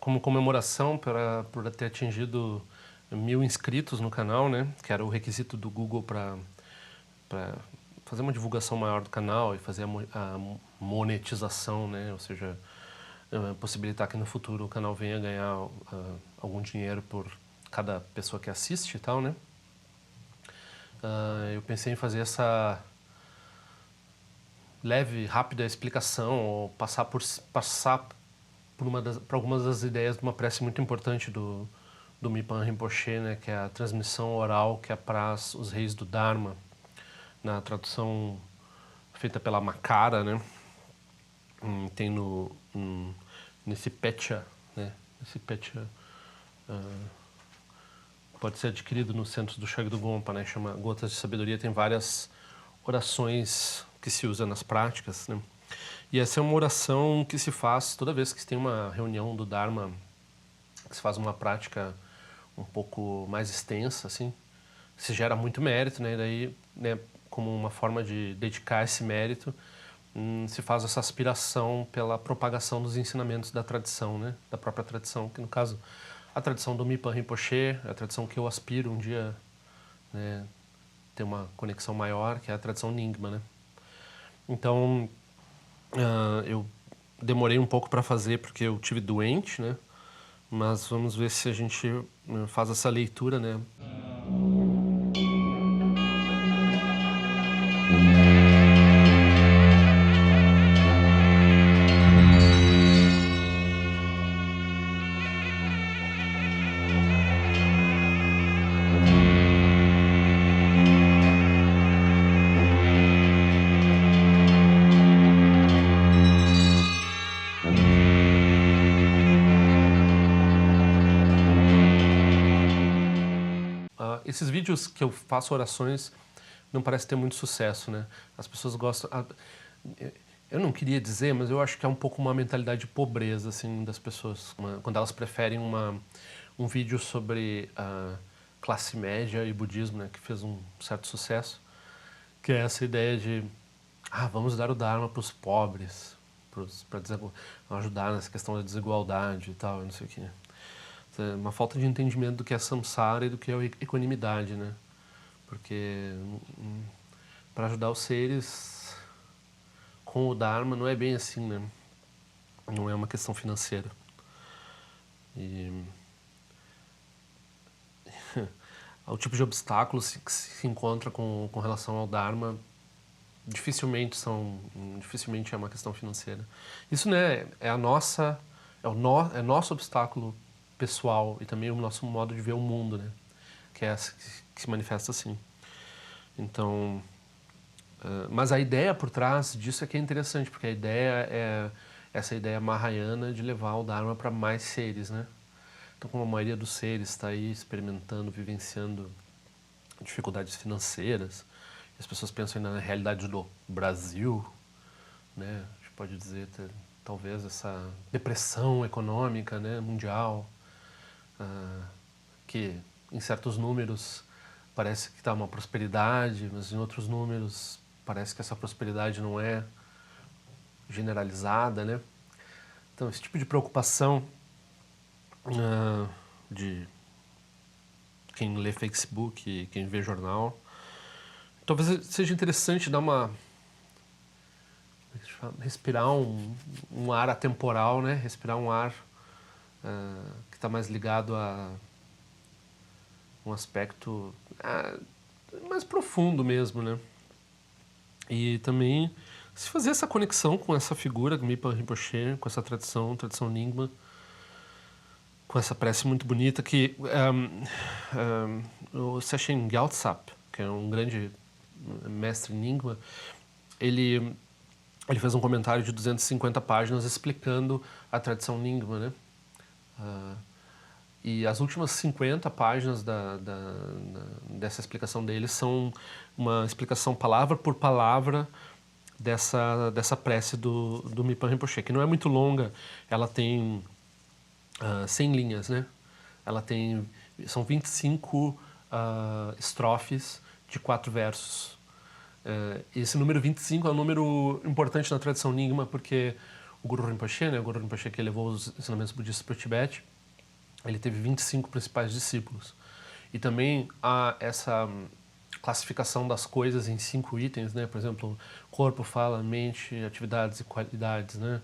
como comemoração por ter atingido 1000 inscritos no canal, né? Que era o requisito do Google para fazer uma divulgação maior do canal e fazer a monetização, né? Ou seja, possibilitar que no futuro o canal venha ganhar algum dinheiro por cada pessoa que assiste e tal, né? Eu pensei em fazer essa leve, rápida explicação, ou passar por algumas das ideias de uma prece muito importante do Mipan Rinpoche, né, que é a transmissão oral que apraz os reis do Dharma, na tradução feita pela Makara, né? Tem nesse Pecha, né? Esse Pecha pode ser adquirido no centro do Shagdu Gompa, né? Chama Gotas de Sabedoria, tem várias orações que se usa nas práticas, né? E essa é uma oração que se faz toda vez que se tem uma reunião do Dharma, que se faz uma prática um pouco mais extensa, assim, se gera muito mérito, né? E daí, né, como uma forma de dedicar esse mérito, se faz essa aspiração pela propagação dos ensinamentos da tradição, né? Da própria tradição, que no caso, a tradição do Mipan Rinpoche, a tradição que eu aspiro um dia, né, ter uma conexão maior, que é a tradição Nyingma, né? Então, eu demorei um pouco para fazer porque eu tive doente, né? Mas vamos ver se a gente faz essa leitura, né? Esses vídeos que eu faço orações não parecem ter muito sucesso, né? As pessoas gostam... Eu não queria dizer, mas eu acho que é um pouco uma mentalidade de pobreza, assim, das pessoas. Quando elas preferem um vídeo sobre classe média e budismo, né? Que fez um certo sucesso. Que é essa ideia de... vamos dar o Dharma para os pobres, para ajudar nessa questão da desigualdade e tal, não sei o que. É uma falta de entendimento do que é samsara e do que é equanimidade, né? Porque para ajudar os seres com o Dharma não é bem assim, né? Não é uma questão financeira. E o tipo de obstáculos que se encontra com relação ao Dharma dificilmente é uma questão financeira. Isso, né, é nosso obstáculo pessoal e também o nosso modo de ver o mundo, né? Que se manifesta assim. Então, mas a ideia por trás disso é que é interessante, porque a ideia é essa ideia mahayana de levar o Dharma para mais seres, né? Então, como a maioria dos seres está aí experimentando, vivenciando dificuldades financeiras, as pessoas pensam na realidade do Brasil, né? A gente pode dizer talvez essa depressão econômica, né, mundial, que em certos números parece que está uma prosperidade, mas em outros números parece que essa prosperidade não é generalizada, né? Então, esse tipo de preocupação de quem lê Facebook e quem vê jornal, talvez seja interessante dar respirar um ar atemporal, né? Respirar um ar que está mais ligado a um aspecto mais profundo mesmo, né? E também se fazer essa conexão com essa figura do Mipan Rinpoche, com essa tradição Nyingma, com essa prece muito bonita que o Seshen Gyaltsap, que é um grande mestre Nyingma, ele fez um comentário de 250 páginas explicando a tradição Nyingma, né? E as últimas 50 páginas dessa explicação dele são uma explicação palavra por palavra dessa prece do Mipan Rinpoche, que não é muito longa, ela tem 100 linhas, né? São 25 estrofes de 4 versos. Esse número 25 é um número importante na tradição Nyingma, porque o Guru Rinpoche, né? O Guru Rinpoche que levou os ensinamentos budistas para o Tibete, ele teve 25 principais discípulos. E também há essa classificação das coisas em 5 itens, né? Por exemplo, corpo, fala, mente, atividades e qualidades, né?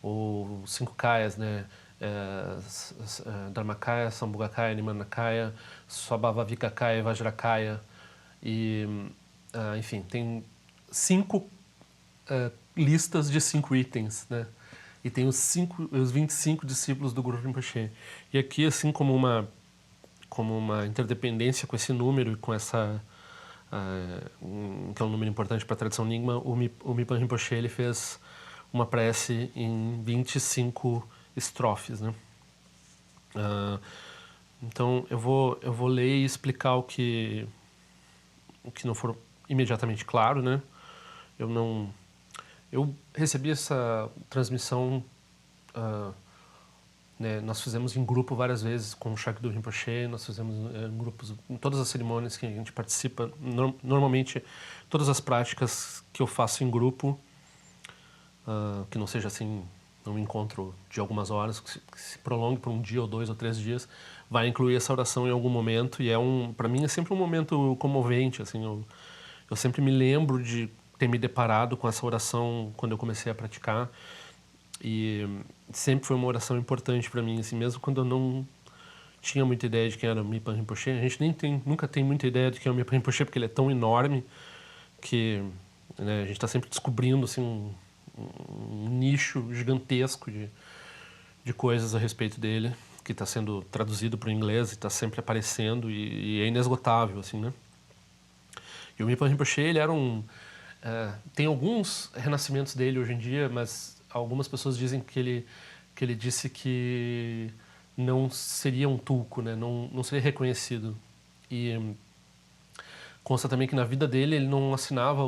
Ou 5 kayas, né? Dharmakaya, Sambhogakaya, Nimanakaya, Swabhavavikakaya e Vajrakaya. E, enfim, tem 5 listas de 5 itens, né? E tem os 25 discípulos do Guru Rinpoche. E aqui, assim, como uma interdependência com esse número e com essa... que é um número importante para a tradição Nyingma, o Mipan Rinpoche ele fez uma prece em 25 estrofes, né? Então eu vou ler e explicar o que não for imediatamente claro, né? Eu recebi essa transmissão, né, nós fizemos em grupo várias vezes com o Shakdu Rinpoche, nós fizemos em grupos, em todas as cerimônias que a gente participa, normalmente todas as práticas que eu faço em grupo, que não seja assim, um encontro de algumas horas, que se prolongue por um dia ou 2 ou 3 dias, vai incluir essa oração em algum momento, e para mim é sempre um momento comovente, assim, eu sempre me lembro de ter me deparado com essa oração quando eu comecei a praticar, e sempre foi uma oração importante para mim, assim, mesmo quando eu não tinha muita ideia de quem era o Mipan Rinpoche. A gente nunca tem muita ideia de quem é o Mipan Rinpoche, porque ele é tão enorme que, né, a gente está sempre descobrindo assim, um nicho gigantesco de coisas a respeito dele, que está sendo traduzido para o inglês e está sempre aparecendo e é inesgotável, assim, né? E o Mipan Rinpoche, ele era tem alguns renascimentos dele hoje em dia, mas algumas pessoas dizem que ele disse que não seria um tulku, né? Não seria reconhecido. E consta também que na vida dele ele não assinava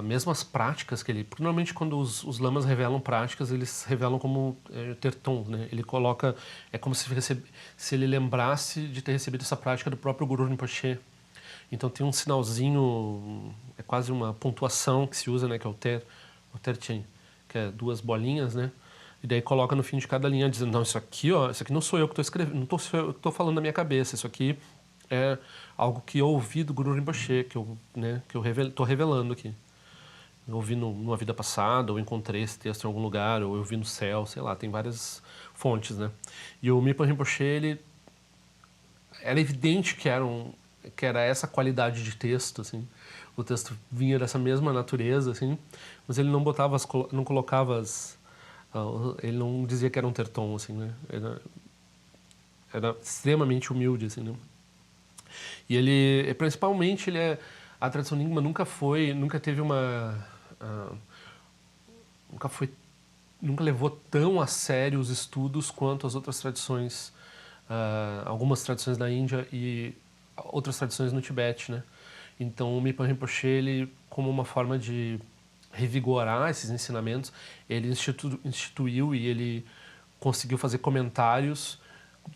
mesmas práticas que ele... Porque normalmente quando os lamas revelam práticas, eles revelam como tertons, né? Ele coloca... É como se ele lembrasse de ter recebido essa prática do próprio Guru Rinpoche. Então tem um sinalzinho, é quase uma pontuação que se usa, né? Que é o terchen, que é 2 bolinhas, né? E daí coloca no fim de cada linha dizendo, não, isso aqui não sou eu que estou escrevendo, não sou eu que estou falando na minha cabeça, isso aqui é algo que eu ouvi do Guru Rinpoche, que eu estou revelando aqui. Eu ouvi numa vida passada, ou encontrei esse texto em algum lugar, ou eu vi no céu, sei lá, tem várias fontes, né? E o Mipan Rinpoche, ele era evidente que era essa qualidade de texto, assim. O texto vinha dessa mesma natureza, assim, mas ele não colocava ele não dizia que era um terton, assim, né? Era extremamente humilde, assim, né? E ele, principalmente, a tradição Nyingma nunca teve nunca levou tão a sério os estudos quanto as outras tradições, algumas tradições da Índia e outras tradições no Tibete, né? Então o Mipan Rinpoche, ele, como uma forma de revigorar esses ensinamentos, ele instituiu e ele conseguiu fazer comentários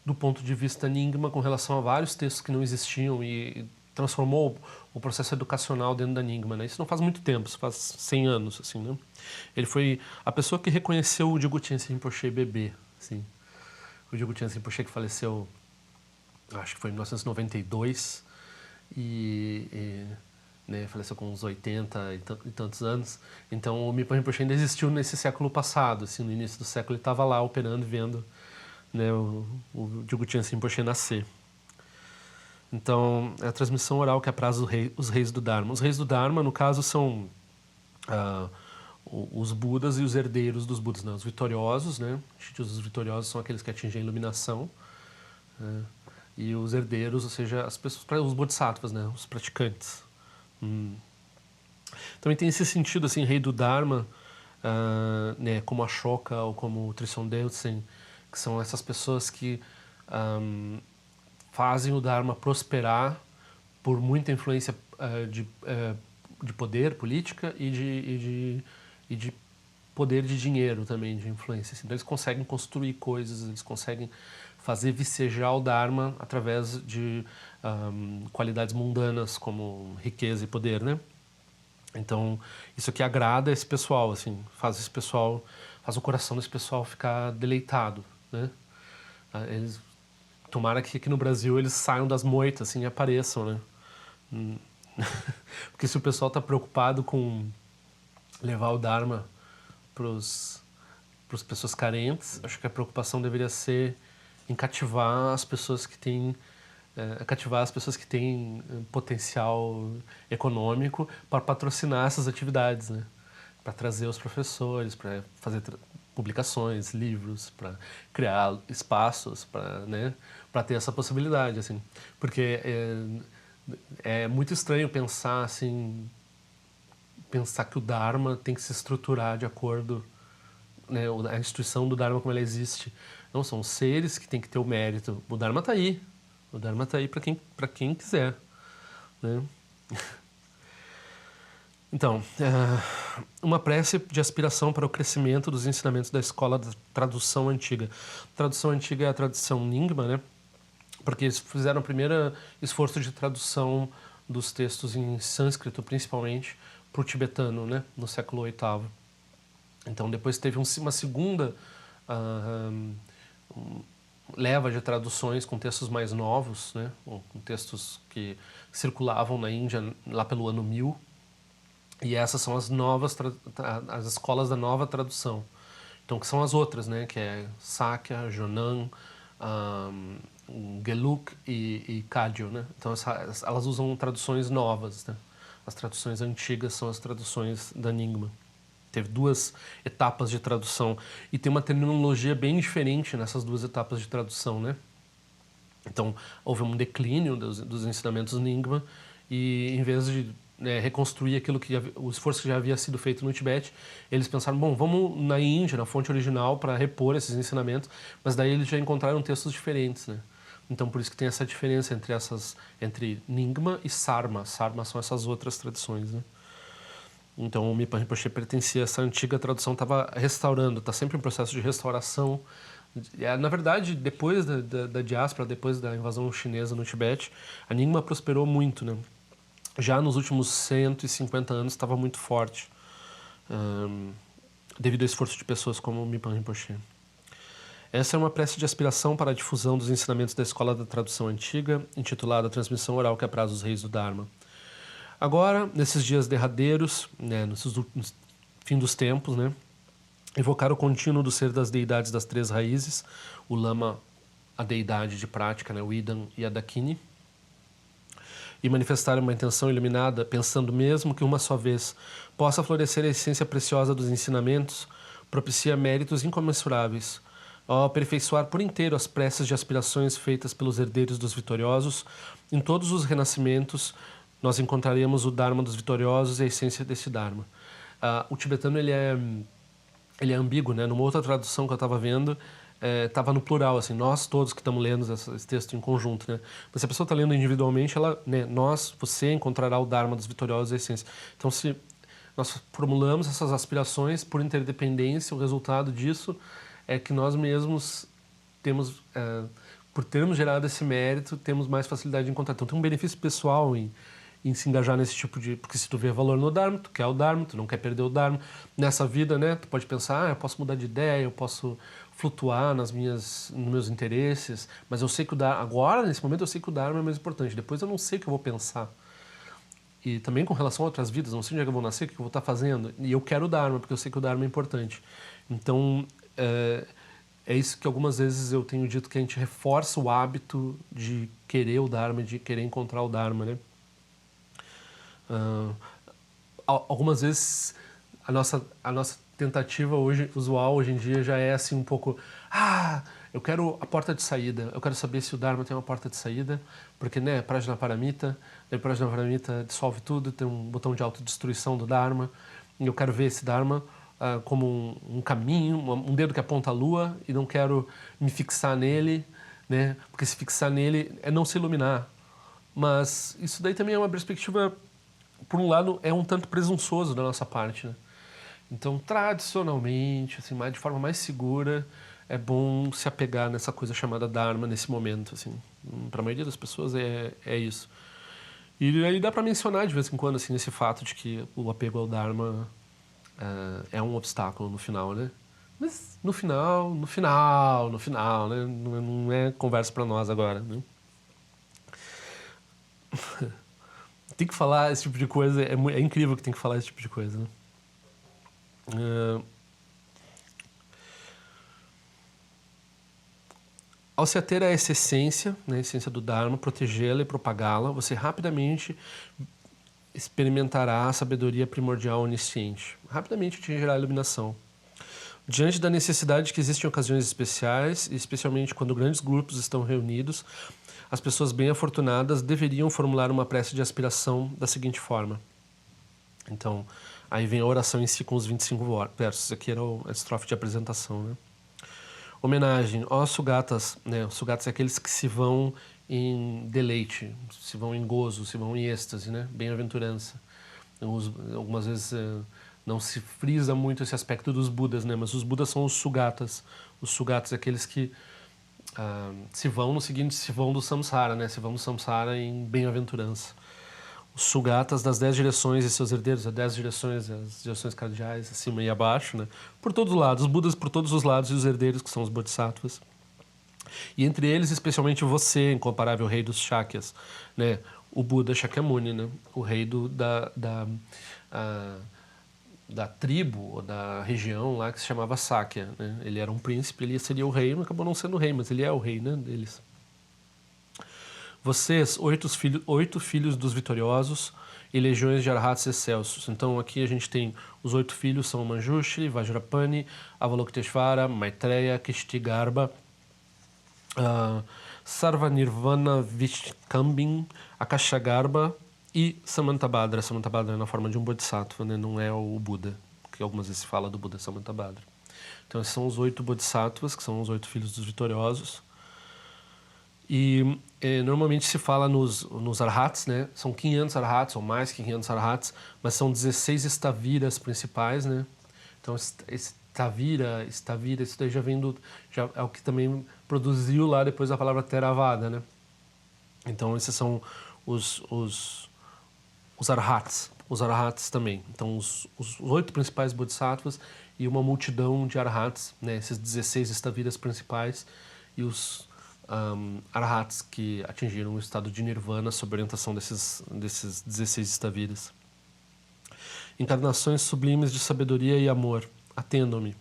do ponto de vista Nyingma com relação a vários textos que não existiam e transformou o processo educacional dentro da Nyingma, né? Isso não faz muito tempo, isso faz 100 anos, assim, né? Ele foi a pessoa que reconheceu o Dilgo Khyentse Rinpoche bebê, assim. O Dilgo Khyentse Rinpoche que faleceu, acho que foi em 1992, né, faleceu com uns 80 e tantos anos. Então o Mipan Rinpoche ainda existiu nesse século passado, assim, no início do século ele estava lá operando e vendo, né, o Dilgo Khyentse Rinpoche nascer. Então, é a transmissão oral que apraz os reis do Dharma. Os reis do Dharma, no caso, são os Budas e os herdeiros dos Budas, né? Os vitoriosos, né? Os vitoriosos são aqueles que atingem a iluminação, né? E os herdeiros, ou seja, as pessoas, os bodhisattvas, né? Os praticantes. Também tem esse sentido, assim, rei do Dharma, né? Como Ashoka ou como Trison Deutsen, que são essas pessoas que fazem o Dharma prosperar por muita influência de poder, política e de poder de dinheiro também, de influência. Então eles conseguem construir coisas, eles conseguem fazer vicejar o Dharma através de qualidades mundanas como riqueza e poder, né? Então isso aqui agrada esse pessoal, assim, faz faz o coração desse pessoal ficar deleitado, né? Tomara que aqui no Brasil eles saiam das moitas, assim, e apareçam, né? Porque se o pessoal está preocupado com levar o Dharma para as pessoas carentes, acho que a preocupação deveria ser em cativar as pessoas que têm potencial econômico para patrocinar essas atividades, né? Para trazer os professores, para fazer publicações, livros, para criar espaços, para, né, para ter essa possibilidade, assim, porque é muito estranho pensar assim, pensar que o Dharma tem que se estruturar de acordo, né, a instituição do Dharma como ela existe. Não, são seres que têm que ter o mérito. O Dharma está aí. O Dharma está aí para quem quiser, né? Então, uma prece de aspiração para o crescimento dos ensinamentos da escola da tradução antiga. Tradução antiga é a tradição Nyingma, né? Porque eles fizeram o primeiro esforço de tradução dos textos em sânscrito, principalmente, para o tibetano, né? No século VIII. Então, depois teve uma segunda leva de traduções com textos mais novos, né? Com textos que circulavam na Índia lá pelo ano 1000. E essas são as escolas da nova tradução. Então, que são as outras, né? Que é Sakya, Jonan, Geluk e Kagyu, né? Então, elas usam traduções novas, né? As traduções antigas são as traduções da Nyingma. Teve 2 etapas de tradução. E tem uma terminologia bem diferente nessas 2 etapas de tradução, né? Então, houve um declínio dos ensinamentos Nyingma e, em vez de, né, reconstruir o esforço que já havia sido feito no Tibete, eles pensaram, bom, vamos na Índia, na fonte original, para repor esses ensinamentos, mas daí eles já encontraram textos diferentes, né? Então, por isso que tem essa diferença entre Nyingma e Sarma. Sarma são essas outras tradições, né? Então, o Mipa Rinpoche pertencia a essa antiga tradução, estava restaurando, está sempre em processo de restauração. Na verdade, depois da diáspora, depois da invasão chinesa no Tibete, a Nyingma prosperou muito, né? Já nos últimos 150 anos estava muito forte, devido ao esforço de pessoas como o Mipa Rinpoche. Essa é uma prece de aspiração para a difusão dos ensinamentos da Escola da Tradução Antiga, intitulada Transmissão Oral que apraz os Reis do Dharma. Agora, nesses dias derradeiros, né, no fim dos tempos, né, evocar o contínuo do ser das deidades das 3 raízes, o Lama, a deidade de prática, né, o Idan e a Dakini, e manifestar uma intenção iluminada, pensando mesmo que uma só vez possa florescer a essência preciosa dos ensinamentos, propicia méritos incomensuráveis, ao aperfeiçoar por inteiro as preces de aspirações feitas pelos herdeiros dos vitoriosos. Em todos os renascimentos, nós encontraremos o Dharma dos vitoriosos e a essência desse Dharma. O tibetano ele é ambíguo, né? Numa outra tradução que eu estava vendo, estava no plural, assim, nós todos que estamos lendo esse texto em conjunto, né? Mas se a pessoa está lendo individualmente, ela, né, você encontrará o Dharma dos vitoriosos e a essência. Então, se nós formulamos essas aspirações por interdependência, o resultado disso é que nós mesmos temos, por termos gerado esse mérito, temos mais facilidade de encontrar. Então, tem um benefício pessoal em se engajar nesse tipo de... Porque se tu vê valor no Dharma, tu quer o Dharma, tu não quer perder o Dharma. Nessa vida, né, tu pode pensar, eu posso mudar de ideia, eu posso flutuar nos meus interesses, mas eu sei que o Dharma... Agora, nesse momento, eu sei que o Dharma é mais importante. Depois eu não sei o que eu vou pensar. E também com relação a outras vidas, não sei onde é que eu vou nascer, o que eu vou estar fazendo. E eu quero o Dharma, porque eu sei que o Dharma é importante. Então, é isso que algumas vezes eu tenho dito, que a gente reforça o hábito de querer o Dharma, de querer encontrar o Dharma, né? Algumas vezes a nossa tentativa usual hoje em dia já é assim um pouco, eu quero a porta de saída, eu quero saber se o Dharma tem uma porta de saída, porque, né, Prajnaparamita, Prajnaparamita dissolve tudo, tem um botão de autodestruição do Dharma, e eu quero ver esse Dharma como um caminho, um dedo que aponta a lua, e não quero me fixar nele, né, porque se fixar nele é não se iluminar. Mas isso daí também é uma perspectiva, por um lado, é um tanto presunçoso da nossa parte, né? Então, tradicionalmente, assim, de forma mais segura, é bom se apegar nessa coisa chamada Dharma nesse momento, assim. Para a maioria das pessoas é isso. E aí dá para mencionar de vez em quando, assim, esse fato de que o apego ao Dharma é um obstáculo no final, né? Mas no final, né? Não é conversa para nós agora, né? Tem que falar esse tipo de coisa, é incrível que tem que falar esse tipo de coisa, né? Ao se ater a essa essência, né, a essência do Dharma, protegê-la e propagá-la, você rapidamente experimentará a sabedoria primordial onisciente. Rapidamente atingirá a iluminação. Diante da necessidade que existem em ocasiões especiais, e especialmente quando grandes grupos estão reunidos, as pessoas bem afortunadas deveriam formular uma prece de aspiração da seguinte forma. Então, aí vem a oração em si com os 25 versos. Aqui era a estrofe de apresentação, né? Homenagem, ó Sugatas, né? Os Sugatas é aqueles que se vão em deleite, se vão em gozo, se vão em êxtase, né? Bem-aventurança. Algumas vezes não se frisa muito esse aspecto dos Budas, né? Mas os Budas são os Sugatas. Os Sugatas é aqueles que se vão no seguinte, se vão do samsara, né? Se vão do samsara em bem-aventurança. Os Sugatas das 10 direções e seus herdeiros, as 10 direções, as direções cardeais, acima e abaixo, né? Por todos os lados, os Budas por todos os lados e os herdeiros, que são os Bodhisattvas. E entre eles, especialmente você, incomparável rei dos Shakyas, né? O Buda Shakyamuni, né? O rei da tribo, ou da região lá que se chamava Sakya, né? Ele era um príncipe, ele seria o rei, acabou não sendo rei, mas ele é o rei, né, deles. Vocês, 8 filhos dos vitoriosos e legiões de Arhats excelsos. Então aqui a gente tem os 8 filhos, são Manjushri, Vajrapani, Avalokiteshvara, Maitreya, Kishtigarbha, Sarvanirvana Vishkambin, Akashagarbha e Samantabhadra. Samantabhadra é na forma de um bodhisattva, né? Não é o Buda, que algumas vezes se fala do Buda Samantabhadra. Então esses são os 8 bodhisattvas, que são os 8 filhos dos vitoriosos. E normalmente se fala nos arhats, né? São 500 arhats, ou mais que 500 arhats, mas são 16 estaviras principais, né? Então, estavira, isso daí já é o que também produziu lá depois a palavra Theravada, né? Então, esses são os arhats também. Então, os 8 principais bodhisattvas e uma multidão de arhats, né? Esses 16 estaviras principais e os arhats que atingiram o estado de nirvana sob orientação desses 16 estaviras. Encarnações sublimes de sabedoria e amor, atendam-me.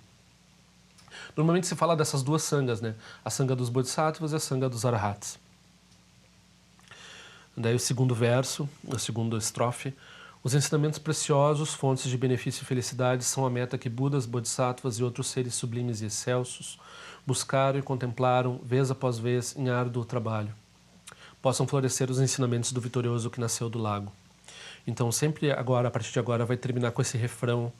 Normalmente se fala dessas duas sangas, né? A sanga dos bodhisattvas e a sanga dos arhats. Daí o segundo verso, a segunda estrofe. Os ensinamentos preciosos, fontes de benefício e felicidade, são a meta que Budas, Bodhisattvas e outros seres sublimes e excelsos buscaram e contemplaram, vez após vez, em árduo trabalho. Possam florescer os ensinamentos do vitorioso que nasceu do lago. Então, sempre agora, a partir de agora, vai terminar com esse refrão: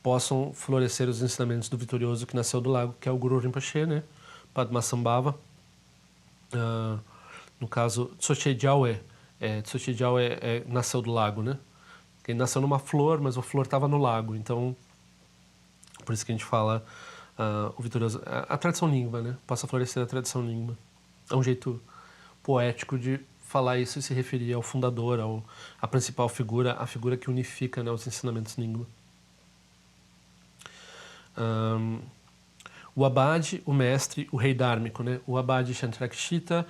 possam florescer os ensinamentos do vitorioso que nasceu do lago, que é o Guru Rinpoche, né? Padmasambhava. No caso, Tsoche Gyalwe. Tsoche Gyalwe nasceu do lago, né? Ele nasceu numa flor, mas a flor estava no lago. Então, por isso que a gente fala o vitorioso. A tradição Nyingma, né? Possa florescer a tradição Nyingma. É um jeito poético de falar isso e se referir ao fundador, à principal figura, a figura que unifica, né, os ensinamentos Nyingma. O Abade, o mestre, o rei dármico, né? O Abade Shantrakshita,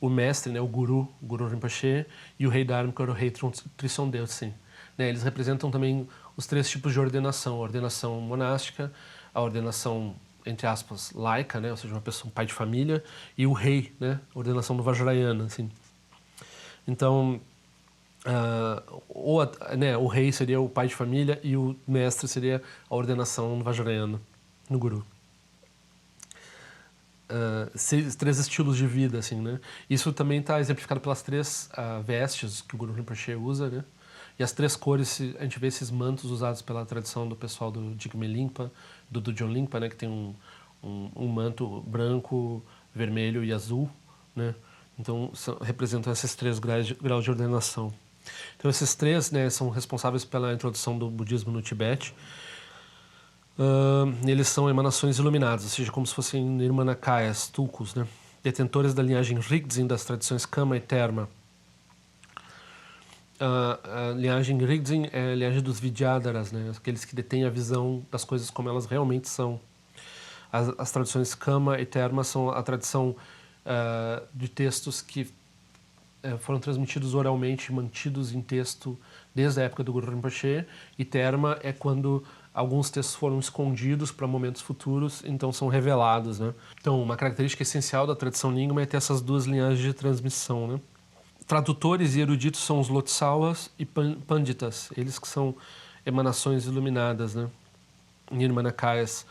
o mestre, né, o Guru Rinpoche, e o rei dármico era o rei Trisondeusen. Né? Eles representam também os 3 tipos de ordenação: a ordenação monástica, a ordenação, entre aspas, laica, né? Ou seja, uma pessoa, um pai de família, e o rei, né? A ordenação do Vajrayana, assim. Então, o rei seria o pai de família e o mestre seria a ordenação do Vajrayana, no Guru. 3 estilos de vida, assim, né? Isso também está exemplificado pelas 3 vestes que o Guru Rinpoche usa, né? E as 3 cores, a gente vê esses mantos usados pela tradição do pessoal do Jigme Lingpa, do Dudjom Lingpa, né? Que tem um manto branco, vermelho e azul, né? Então, representam esses 3 graus de ordenação. Então, esses 3, né, são responsáveis pela introdução do budismo no Tibete. Eles são emanações iluminadas, ou seja, como se fossem nirmanakayas, tulkus, né? Detentores da linhagem Rigdzin das tradições Kama e Terma. A linhagem Rigdzin é a linhagem dos Vidyadharas, né? Aqueles que detêm a visão das coisas como elas realmente são. As traduções Kama e Terma são a tradição de textos que foram transmitidos oralmente, mantidos em texto desde a época do Guru Rinpoche, e Terma é quando alguns textos foram escondidos para momentos futuros, então são revelados, né? Então, uma característica essencial da tradição Nyingma é ter essas duas linhagens de transmissão, né? Tradutores e eruditos são os Lotsawas e Panditas, eles que são emanações iluminadas, né? Nirmanakayas,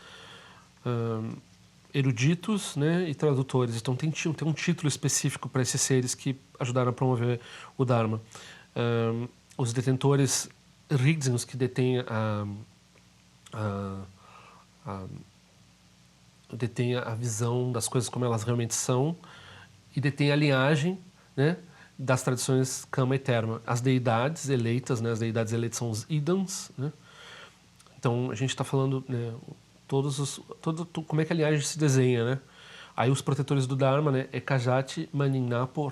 eruditos, né, e tradutores. Então tem um título específico para esses seres que ajudaram a promover o Dharma. Os detentores Rigzen, os que detêm detém a visão das coisas como elas realmente são e detém a linhagem, né, das tradições Kama e Terma. As deidades eleitas, né, as deidades eleitas são os Idans, né? Então a gente está falando, né, como é que a linhagem se desenha, né? Aí os protetores do Dharma, né, é Kajati, Maninapo,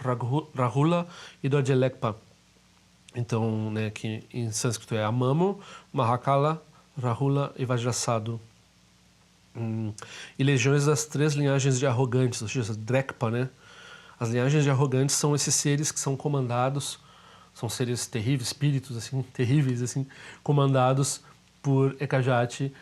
Rahula e Dojelekpa. Então, né, que em sânscrito é Amamo, Mahakala, Rahula e Vajrasadhu. E legiões das 3 linhagens de arrogantes, ou seja, Drekpa, né? As linhagens de arrogantes são esses seres que são comandados, são seres terríveis, espíritos assim, terríveis, assim, comandados por Ekajati,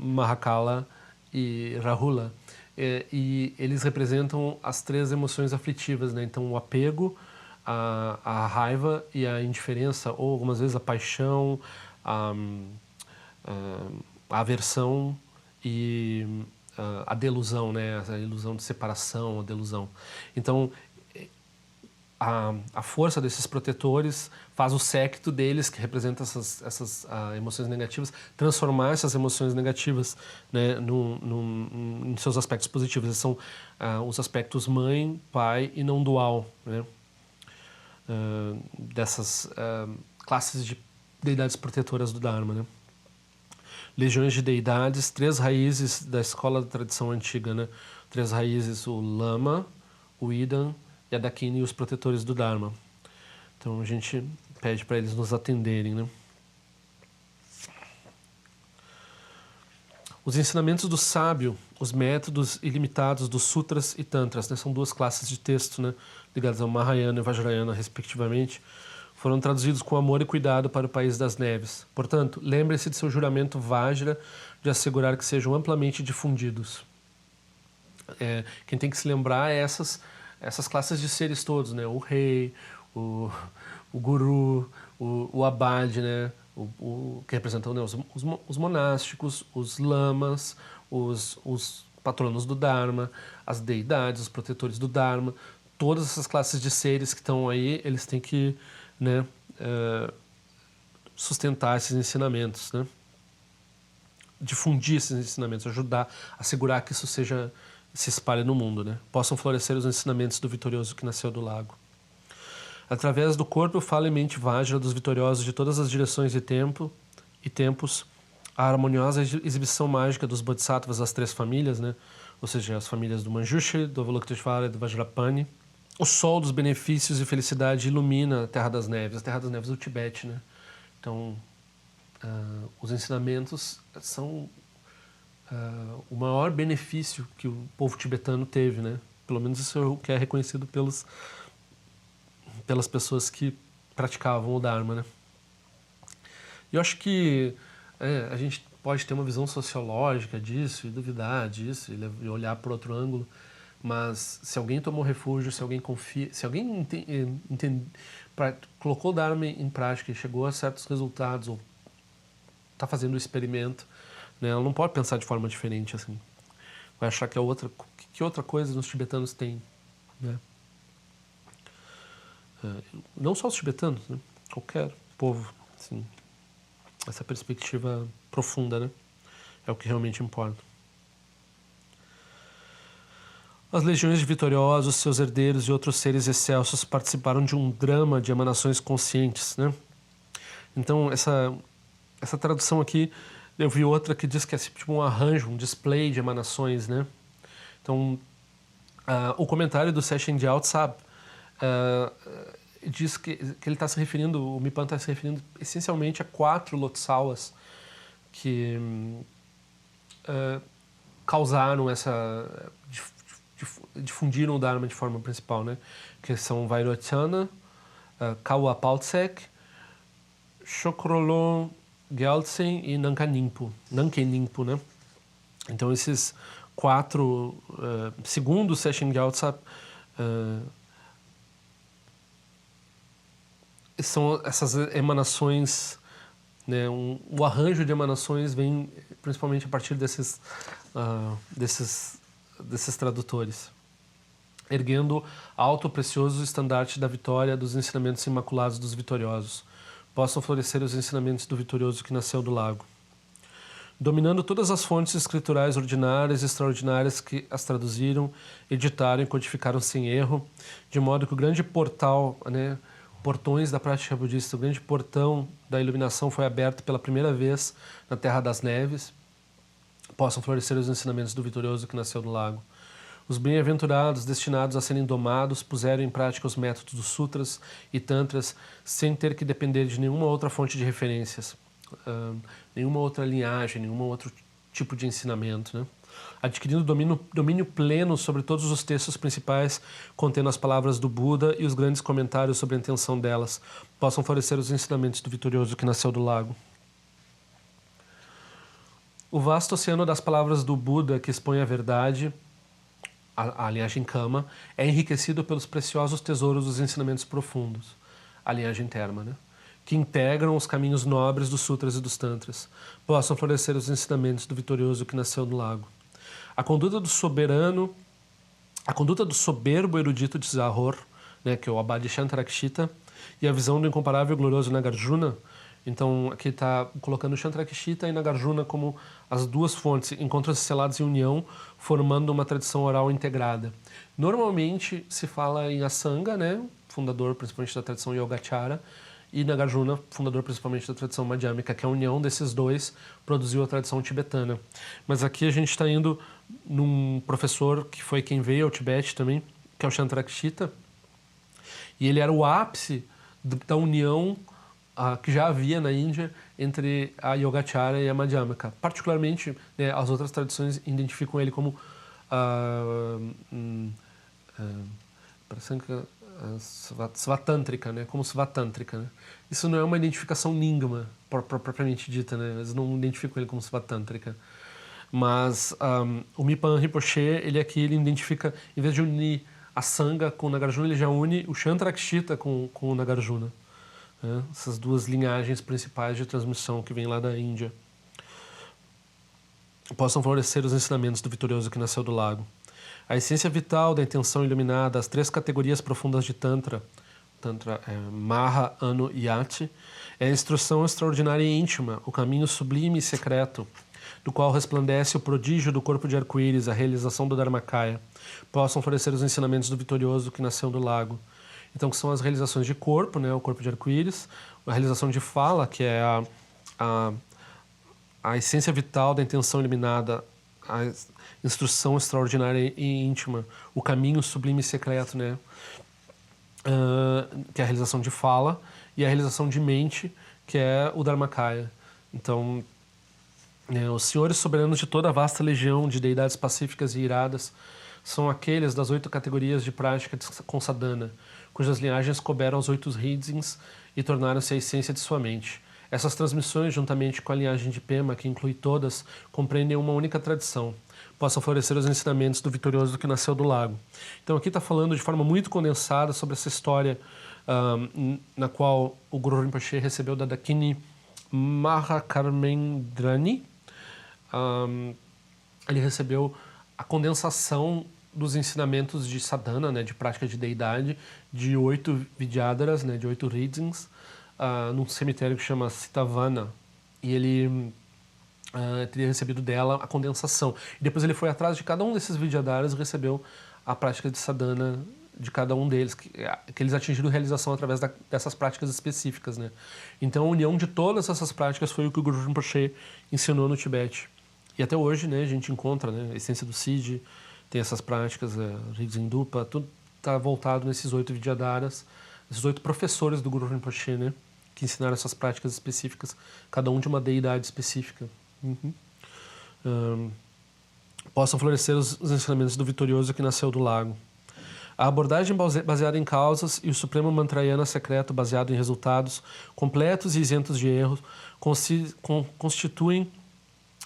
Mahakala e Rahula. E eles representam as 3 emoções aflitivas, né? Então, o apego, a raiva e a indiferença, ou algumas vezes a paixão, a aversão e a delusão, né? A ilusão de separação, a delusão. Então, a força desses protetores faz o séquito deles, que representa essas emoções negativas, transformar essas emoções negativas, né, em seus aspectos positivos. Esses são os aspectos mãe, pai e não dual, né, dessas classes de deidades protetoras do Dharma, né. Legiões de deidades, 3 raízes da escola da tradição antiga, né, 3 raízes, o Lama, o Idan e a Dakini e os protetores do Dharma. Então a gente pede para eles nos atenderem, né? Os ensinamentos do sábio, os métodos ilimitados dos sutras e tantras, né? São 2 classes de texto, né, ligadas ao Mahayana e Vajrayana, respectivamente, foram traduzidos com amor e cuidado para o país das neves. Portanto, lembre-se de seu juramento Vajra de assegurar que sejam amplamente difundidos. Quem tem que se lembrar é essas classes de seres todos, né? O rei, o guru, o abade, né? Que representam, né, os monásticos, os lamas, os patronos do Dharma, as deidades, os protetores do Dharma, todas essas classes de seres que estão aí, eles têm que, né, sustentar esses ensinamentos, né? Difundir esses ensinamentos, ajudar, assegurar que isso se espalhe no mundo, né? Possam florescer os ensinamentos do vitorioso que nasceu do lago. Através do corpo, fala e mente Vajra dos vitoriosos de todas as direções e tempos, a harmoniosa exibição mágica dos Bodhisattvas das 3 famílias, né? Ou seja, as famílias do Manjushri, do Avalokiteshvara e do Vajrapani. O sol dos benefícios e felicidade ilumina a Terra das Neves do Tibete, né? Então, os ensinamentos são o maior benefício que o povo tibetano teve, né? Pelo menos isso é o que é reconhecido pelas pessoas que praticavam o Dharma, né? E eu acho que a gente pode ter uma visão sociológica disso e duvidar disso e olhar por outro ângulo, mas se alguém tomou refúgio, se alguém confia, se alguém colocou o Dharma em prática e chegou a certos resultados ou está fazendo o experimento, né, ela não pode pensar de forma diferente assim. Vai achar que que outra coisa os tibetanos têm, né? Não só os tibetanos, né? Qualquer povo, assim. Essa perspectiva profunda, né? É o que realmente importa. As legiões de vitoriosos, seus herdeiros e outros seres excelsos participaram de um drama de emanações conscientes, né? Então, essa tradução aqui, eu vi outra que diz que é tipo um arranjo, um display de emanações, né? Então, o comentário do Seshen Gyaltsab diz que ele está se referindo, o Mipan está se referindo essencialmente a 4 Lotsawas que causaram difundiram o Dharma de forma principal, né? Que são Vairocana, Kawa Paltsek, Chokrolon Gyaltsen e Nanken Nimpo, né? Então esses 4, segundo Seshen Gyaltsab, são essas emanações, né? O arranjo de emanações vem principalmente a partir desses tradutores, erguendo alto precioso estandarte da vitória dos ensinamentos imaculados dos vitoriosos. Possam florescer os ensinamentos do vitorioso que nasceu do lago. Dominando todas as fontes escriturais ordinárias e extraordinárias que as traduziram, editaram e codificaram sem erro, de modo que o grande portal, né, portões da prática budista, o grande portão da iluminação foi aberto pela primeira vez na Terra das Neves, possam florescer os ensinamentos do vitorioso que nasceu do lago. Os bem-aventurados, destinados a serem domados, puseram em prática os métodos dos sutras e tantras sem ter que depender de nenhuma outra fonte de referências, nenhuma outra linhagem, nenhum outro tipo de ensinamento, né? Adquirindo domínio pleno sobre todos os textos principais, contendo as palavras do Buda e os grandes comentários sobre a intenção delas, possam florescer os ensinamentos do vitorioso que nasceu do lago. O vasto oceano das palavras do Buda que expõe a verdade, a linhagem Kama, é enriquecido pelos preciosos tesouros dos ensinamentos profundos, a linhagem Terma, né? Que integram os caminhos nobres dos sutras e dos tantras, possam florescer os ensinamentos do vitorioso que nasceu do lago. A conduta do soberbo erudito de Zahor, né, que é o Abadi Shantarakshita, e a visão do incomparável e glorioso Nagarjuna. Então, aqui está colocando Shantarakshita e Nagarjuna como as duas fontes, encontram-se selados em união, formando uma tradição oral integrada. Normalmente se fala em Asanga, né, fundador principalmente da tradição Yogacara, e Nagarjuna, fundador principalmente da tradição Madhyamika, que a união desses dois produziu a tradição tibetana. Mas aqui a gente está indo num professor que foi quem veio ao Tibete também, que é o Shantarakshita, e ele era o ápice da união que já havia na Índia entre a Yogacara e a Madhyamika. Particularmente, né, as outras tradições identificam ele como Svatântrica, né, como Svatântrica, né? Isso não é uma identificação lingma propriamente dita, né? Eles não identificam ele como Svatântrica. Mas o Mipan Rinpoche, ele identifica, em vez de unir a Sangha com o Nagarjuna, ele já une o Shantarakshita com o Nagarjuna. Né? Essas duas linhagens principais de transmissão que vêm lá da Índia. Possam florescer os ensinamentos do vitorioso que nasceu do lago. A essência vital da intenção iluminada, as 3 categorias profundas de Tantra, Maha, Anu e Yati, é a instrução extraordinária e íntima, o caminho sublime e secreto, do qual resplandece o prodígio do corpo de arco-íris, a realização do Dharmakaya. Possam florescer os ensinamentos do vitorioso que nasceu do lago. Então, que são as realizações de corpo, né, o corpo de arco-íris, a realização de fala, que é a essência vital da intenção iluminada, a instrução extraordinária e íntima, o caminho sublime e secreto, né, que é a realização de fala, e a realização de mente, que é o Dharmakaya. Então, os senhores soberanos de toda a vasta legião de deidades pacíficas e iradas são aqueles das 8 categorias de prática com sadhana, cujas linhagens coberam os 8 ridzins e tornaram-se a essência de sua mente. Essas transmissões, juntamente com a linhagem de Pema, que inclui todas, compreendem uma única tradição. Possam florescer os ensinamentos do vitorioso que nasceu do lago. Então aqui está falando de forma muito condensada sobre essa história na qual o Guru Rinpoche recebeu da Dakini Mahakarmendrani. Ele recebeu a condensação dos ensinamentos de sadhana, né, de prática de deidade, de 8 vidyadharas, né, de 8 ridzins, num cemitério que chama Sitavana. E ele teria recebido dela a condensação. E depois ele foi atrás de cada um desses vidyadharas e recebeu a prática de sadhana de cada um deles, que eles atingiram realização através dessas práticas específicas, né? Então a união de todas essas práticas foi o que o Guru Rinpoche ensinou no Tibete. E até hoje, né, a gente encontra, né, a essência do Siddhi, tem essas práticas, Rizin Dupa, tudo está voltado nesses 8 vidyadharas, esses 8 professores do Guru Rinpoche, né, que ensinaram essas práticas específicas, cada um de uma deidade específica. Possam florescer os ensinamentos do vitorioso que nasceu do lago. A abordagem baseada em causas e o supremo mantrayana secreto baseado em resultados completos e isentos de erros constituem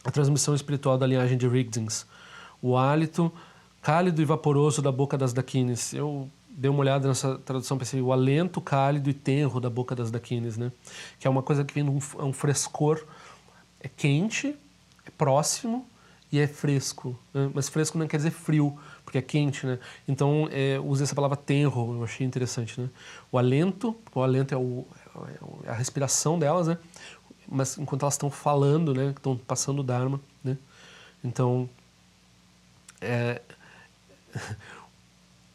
a transmissão espiritual da linhagem de Rigdings. O hálito cálido e vaporoso da boca das Dakinis. Eu dei uma olhada nessa tradução, pensei, o alento cálido e tenro da boca das Dakinis, né? Que é uma coisa que vem de um frescor, é quente, é próximo e é fresco, né? Mas fresco não quer dizer frio, porque é quente, né? Então, usei essa palavra tenro, eu achei interessante, né? O alento é a respiração delas, né? Mas enquanto elas estão falando, né? Estão passando o Dharma, né? Então,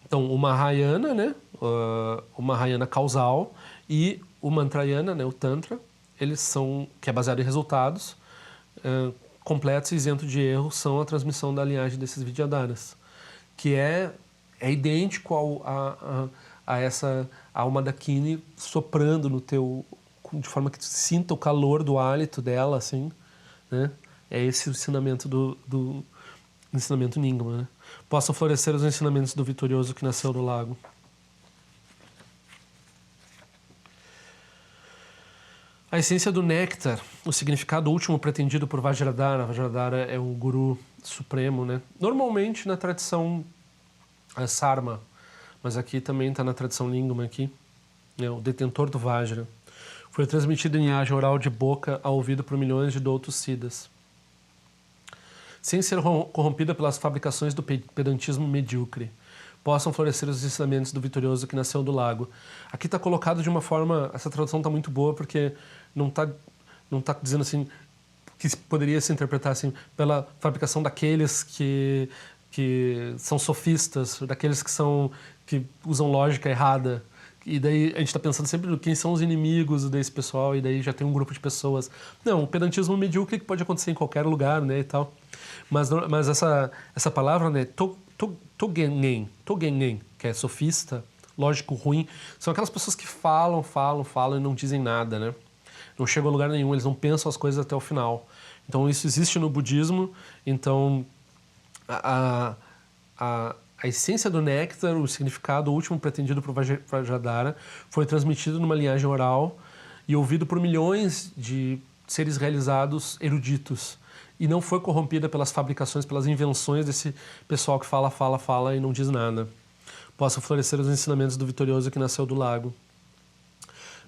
então, o Mahayana, né? O Mahayana causal e o Mantrayana, né? O Tantra, eles são, que é baseado em resultados, completos e isentos de erro, são a transmissão da linhagem desses Vidyadharas, que é idêntico a essa alma Dakini soprando no teu, de forma que tu sinta o calor do hálito dela, assim, né? É esse o ensinamento do ensinamento Nyingma, né? Possam florescer os ensinamentos do vitorioso que nasceu do lago. A essência do néctar, o significado último pretendido por Vajradhara. Vajradhara é o guru supremo, né? Normalmente na tradição Sarma, mas aqui também está na tradição Lingam aqui, né? O detentor do Vajra. Foi transmitido em linhagem oral de boca a ouvido por milhões de doutos siddhas, sem ser corrompida pelas fabricações do pedantismo medíocre. Possam florescer os ensinamentos do vitorioso que nasceu do lago. Aqui está colocado de uma forma, essa tradução está muito boa, porque não tá dizendo assim, que poderia se interpretar assim, pela fabricação daqueles que são sofistas, daqueles que usam lógica errada. E daí a gente está pensando sempre em quem são os inimigos desse pessoal, e daí já tem um grupo de pessoas. Não, o pedantismo medíocre que pode acontecer em qualquer lugar, né, e tal. Mas essa palavra, né, Togengen, que é sofista, lógico ruim, são aquelas pessoas que falam e não dizem nada, né? Não chegam a lugar nenhum, eles não pensam as coisas até o final. Então isso existe no budismo. Então a essência do néctar, o significado último pretendido por Vajradhara, foi transmitido numa linhagem oral e ouvido por milhões de seres realizados eruditos. E não foi corrompida pelas fabricações, pelas invenções desse pessoal que fala e não diz nada. Possam florescer os ensinamentos do vitorioso que nasceu do lago.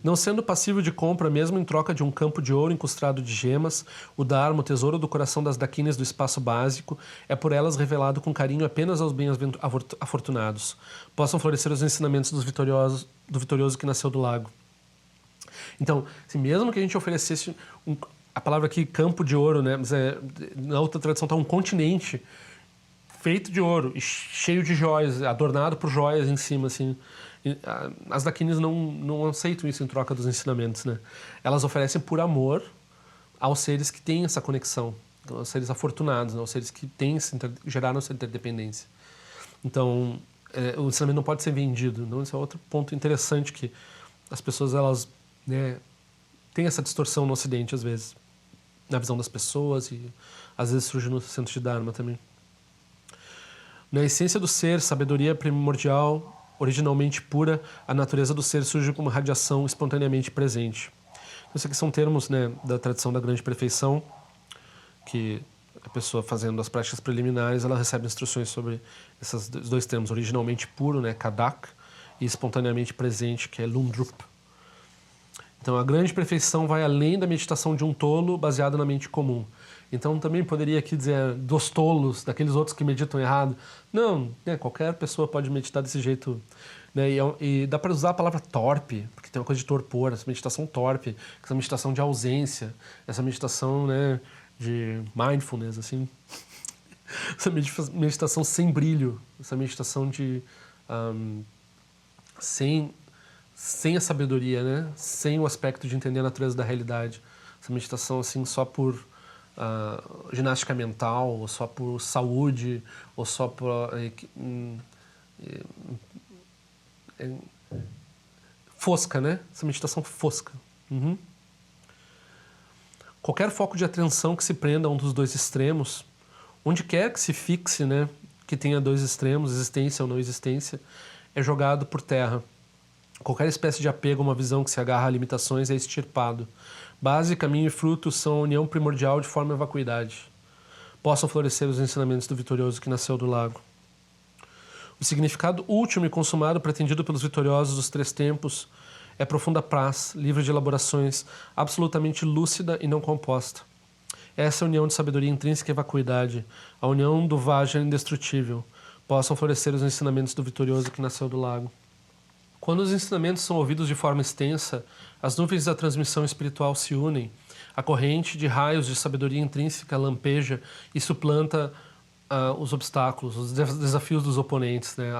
Não sendo passível de compra, mesmo em troca de um campo de ouro incrustado de gemas, o Dharma, o tesouro do coração das Dakinis do espaço básico, é por elas revelado com carinho apenas aos bem-afortunados. Possam florescer os ensinamentos do vitorioso que nasceu do lago. Então, assim, mesmo que a gente oferecesse a palavra aqui, campo de ouro, né? Mas na outra tradução está um continente feito de ouro, cheio de joias, adornado por joias em cima, assim. As Dakinis não aceitam isso em troca dos ensinamentos, né? Elas oferecem por amor aos seres que têm essa conexão, aos seres afortunados, né? Aos seres que geraram essa interdependência. Então, o ensinamento não pode ser vendido. Então, esse é outro ponto interessante, que as pessoas, elas, né, têm essa distorção no Ocidente, às vezes, na visão das pessoas, e às vezes surge no centro de Dharma também. Na essência do ser, sabedoria primordial, originalmente pura, a natureza do ser surge como radiação espontaneamente presente. Isso aqui são termos, né, da tradição da grande perfeição, que a pessoa fazendo as práticas preliminares, ela recebe instruções sobre esses dois termos, originalmente puro, né, Kadak, e espontaneamente presente, que é Lundrup. Então, a grande perfeição vai além da meditação de um tolo baseada na mente comum. Então, também poderia aqui dizer dos tolos, daqueles outros que meditam errado. Não, né, qualquer pessoa pode meditar desse jeito. Né, e dá para usar a palavra torpe, porque tem uma coisa de torpor, essa meditação torpe, essa meditação de ausência, essa meditação, né, de mindfulness, assim. Essa meditação sem brilho, essa meditação de sem a sabedoria, né? Sem o aspecto de entender a natureza da realidade. Essa meditação assim só por ginástica mental, ou só por saúde, ou só por fosca, né? Essa meditação fosca. Uhum. Qualquer foco de atenção que se prenda a um dos dois extremos, Onde quer que se fixe, né, que tenha dois extremos, existência ou não existência, é jogado por terra. Qualquer espécie de apego a uma visão que se agarra a limitações é extirpado. Base, caminho e fruto são a união primordial de forma e vacuidade. Possam florescer os ensinamentos do vitorioso que nasceu do lago. O significado último e consumado pretendido pelos vitoriosos dos três tempos é profunda paz, livre de elaborações, absolutamente lúcida e não composta. Essa é a união de sabedoria intrínseca e vacuidade, a união do Vajra indestrutível. Possam florescer os ensinamentos do vitorioso que nasceu do lago. Quando os ensinamentos são ouvidos de forma extensa, as nuvens da transmissão espiritual se unem, a corrente de raios de sabedoria intrínseca lampeja e suplanta os obstáculos, os desafios dos oponentes, né?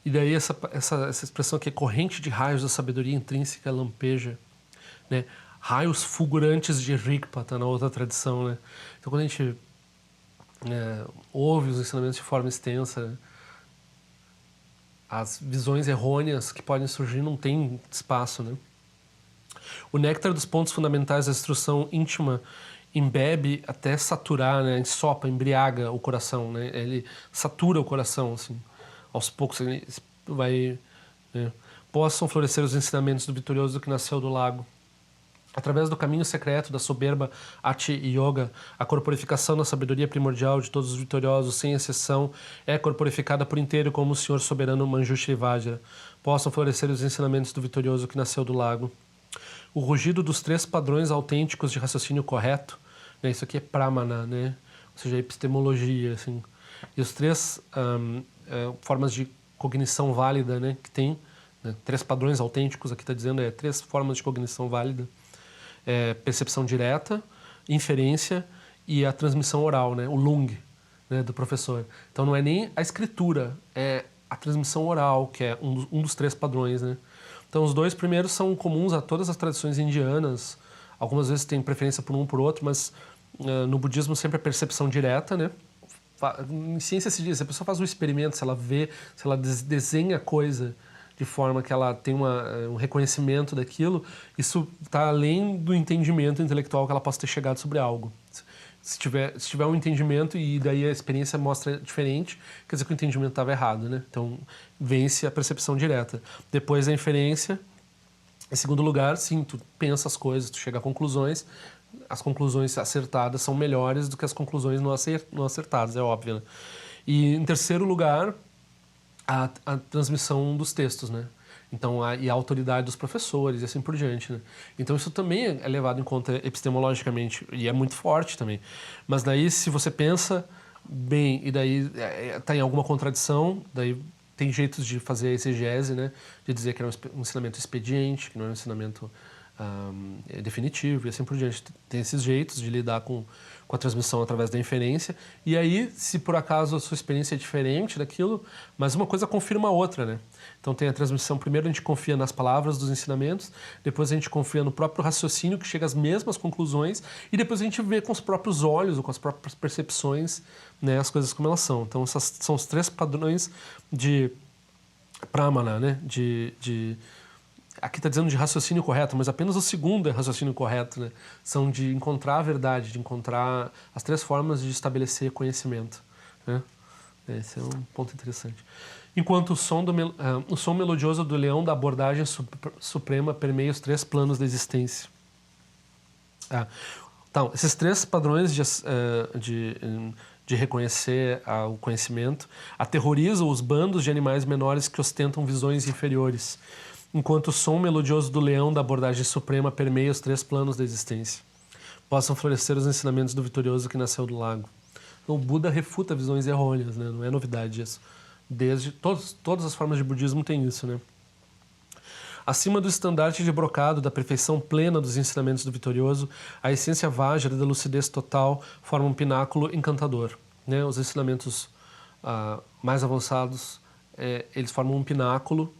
E daí essa expressão aqui, corrente de raios da sabedoria intrínseca lampeja, né? Raios fulgurantes de Rigpa, tá na outra tradição, né? Então quando a gente ouve os ensinamentos de forma extensa, né? As visões errôneas que podem surgir não tem espaço, né? O néctar dos pontos fundamentais da instrução íntima embebe até saturar, né? Ensopa, embriaga o coração, né? Ele satura o coração, assim. Aos poucos ele vai... né? Possam florescer os ensinamentos do vitorioso que nasceu do lago. Através do caminho secreto da soberba Ati Yoga, a corporificação da sabedoria primordial de todos os vitoriosos, sem exceção, é corporificada por inteiro como o Senhor soberano Manjushri Vajra. Possam florescer os ensinamentos do vitorioso que nasceu do lago. O rugido dos três padrões autênticos de raciocínio correto, né? Isso aqui é Pramana, né? Ou seja, epistemologia, assim. E os três formas de cognição válida, né? Que tem, né? Três padrões autênticos, aqui está dizendo, três formas de cognição válida. Percepção direta, inferência e a transmissão oral, né? O lung, né? Do professor. Então não é nem a escritura, é a transmissão oral, que é um dos três padrões, né? Então os dois primeiros são comuns a todas as tradições indianas, algumas vezes tem preferência por um ou por outro, mas no budismo sempre a percepção direta, né? Em ciência se diz, se a pessoa faz um experimento, se ela vê, se ela desenha coisa de forma que ela tem um reconhecimento daquilo, isso está além do entendimento intelectual que ela possa ter chegado sobre algo. Se tiver um entendimento e daí a experiência mostra diferente, quer dizer que o entendimento estava errado, né? Então, vence a percepção direta. Depois a inferência. Em segundo lugar, sim, tu pensa as coisas, tu chega a conclusões. As conclusões acertadas são melhores do que as conclusões não acertadas, é óbvio, né? E em terceiro lugar, a transmissão dos textos, né? Então, e a autoridade dos professores e assim por diante, né? Então isso também é levado em conta epistemologicamente e é muito forte também. Mas daí, se você pensa bem e daí está em alguma contradição, daí tem jeitos de fazer a exegese, né? De dizer que é um ensinamento expediente, que não é um ensinamento definitivo e assim por diante. Tem esses jeitos de lidar com a transmissão através da inferência. E aí, se por acaso a sua experiência é diferente daquilo, mas uma coisa confirma a outra, né? Então tem a transmissão, primeiro a gente confia nas palavras dos ensinamentos, depois a gente confia no próprio raciocínio que chega às mesmas conclusões e depois a gente vê com os próprios olhos ou com as próprias percepções, né, as coisas como elas são. Então esses são os três padrões de Pramana, né? Aqui está dizendo de raciocínio correto, mas apenas o segundo é raciocínio correto, né? São de encontrar a verdade, de encontrar as três formas de estabelecer conhecimento, né? Esse é um ponto interessante. Enquanto o som melodioso do leão da abordagem suprema permeia os três planos da existência. Então, esses três padrões de reconhecer o conhecimento aterrorizam os bandos de animais menores que ostentam visões inferiores, enquanto o som melodioso do leão da abordagem suprema permeia os três planos da existência. Possam florescer os ensinamentos do vitorioso que nasceu do lago. Então, o Buda refuta visões errôneas, né? Não é novidade isso. Desde todas as formas de budismo tem isso, né? Acima do estandarte de brocado da perfeição plena dos ensinamentos do vitorioso, a essência Vajra da lucidez total forma um pináculo encantador, né? Os ensinamentos mais avançados, eles formam um pináculo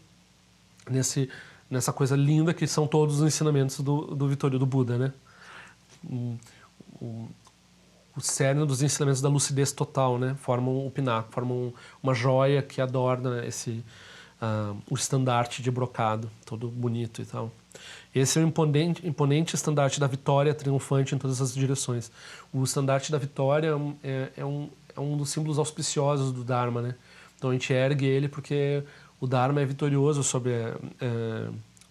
nessa coisa linda que são todos os ensinamentos do vitorioso, do Buda, né? O cerne dos ensinamentos da lucidez total, né? Formam o pináculo, formam uma joia que adorna o estandarte de brocado, todo bonito e tal. Esse é o imponente estandarte da vitória triunfante em todas as direções. O estandarte da vitória é um dos símbolos auspiciosos do Dharma, né? Então a gente ergue ele porque o Dharma é vitorioso sobre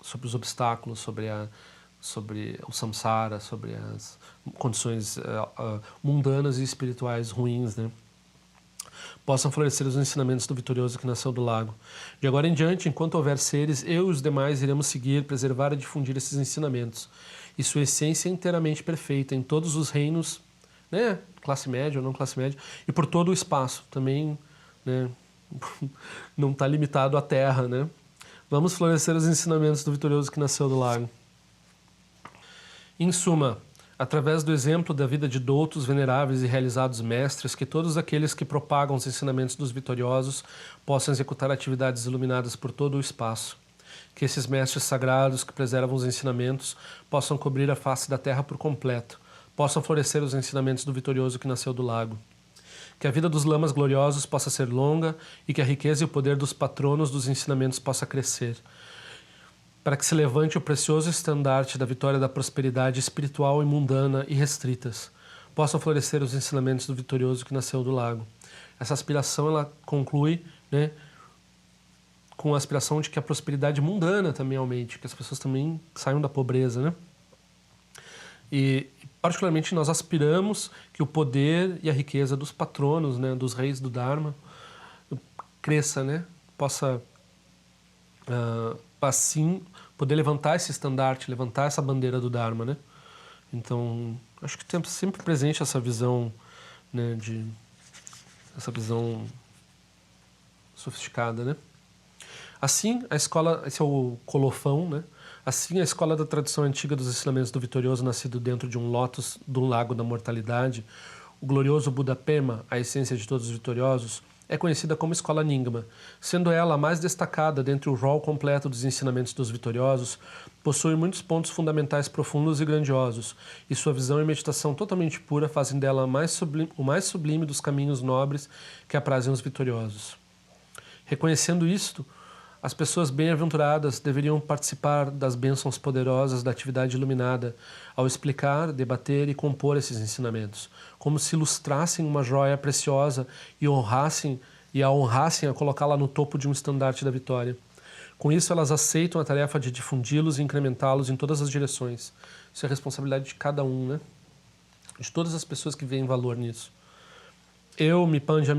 os obstáculos, sobre o samsara, sobre as condições mundanas e espirituais ruins, né? Possam florescer os ensinamentos do vitorioso que nasceu do lago. De agora em diante, enquanto houver seres, eu e os demais iremos seguir, preservar e difundir esses ensinamentos. E sua essência é inteiramente perfeita em todos os reinos, né? Classe média ou não classe média, e por todo o espaço. Também, né? Não está limitado à Terra, né? Vamos florescer os ensinamentos do vitorioso que nasceu do lago. Em suma, através do exemplo da vida de doutos, veneráveis e realizados mestres, que todos aqueles que propagam os ensinamentos dos vitoriosos possam executar atividades iluminadas por todo o espaço. Que esses mestres sagrados que preservam os ensinamentos possam cobrir a face da terra por completo, possam florescer os ensinamentos do vitorioso que nasceu do lago. Que a vida dos lamas gloriosos possa ser longa e que a riqueza e o poder dos patronos dos ensinamentos possa crescer, para que se levante o precioso estandarte da vitória da prosperidade espiritual e mundana e restritas. Possam florescer os ensinamentos do vitorioso que nasceu do lago. Essa aspiração, ela conclui, né, com a aspiração de que a prosperidade mundana também aumente, que as pessoas também saiam da pobreza, né? E, particularmente, nós aspiramos que o poder e a riqueza dos patronos, né, dos reis do Dharma, cresça, né? Possa, assim, poder levantar esse estandarte, levantar essa bandeira do Dharma, né? Então, acho que tem sempre presente essa visão, né, essa visão sofisticada, né? Assim, a escola, esse é o colofão, né? Assim, a escola da tradição antiga dos ensinamentos do vitorioso nascido dentro de um lótus do lago da mortalidade, o glorioso Buda Pema, a essência de todos os vitoriosos, é conhecida como Escola Nyingma. Sendo ela a mais destacada dentre o rol completo dos ensinamentos dos vitoriosos, possui muitos pontos fundamentais profundos e grandiosos, e sua visão e meditação totalmente pura fazem dela o mais sublime dos caminhos nobres que aprazem os vitoriosos. Reconhecendo isto, as pessoas bem-aventuradas deveriam participar das bênçãos poderosas da atividade iluminada ao explicar, debater e compor esses ensinamentos, como se ilustrassem uma joia preciosa e a honrassem a colocá-la no topo de um estandarte da vitória. Com isso, elas aceitam a tarefa de difundi-los e incrementá-los em todas as direções. Isso é a responsabilidade de cada um, né? De todas as pessoas que veem valor nisso. Eu, Mipanja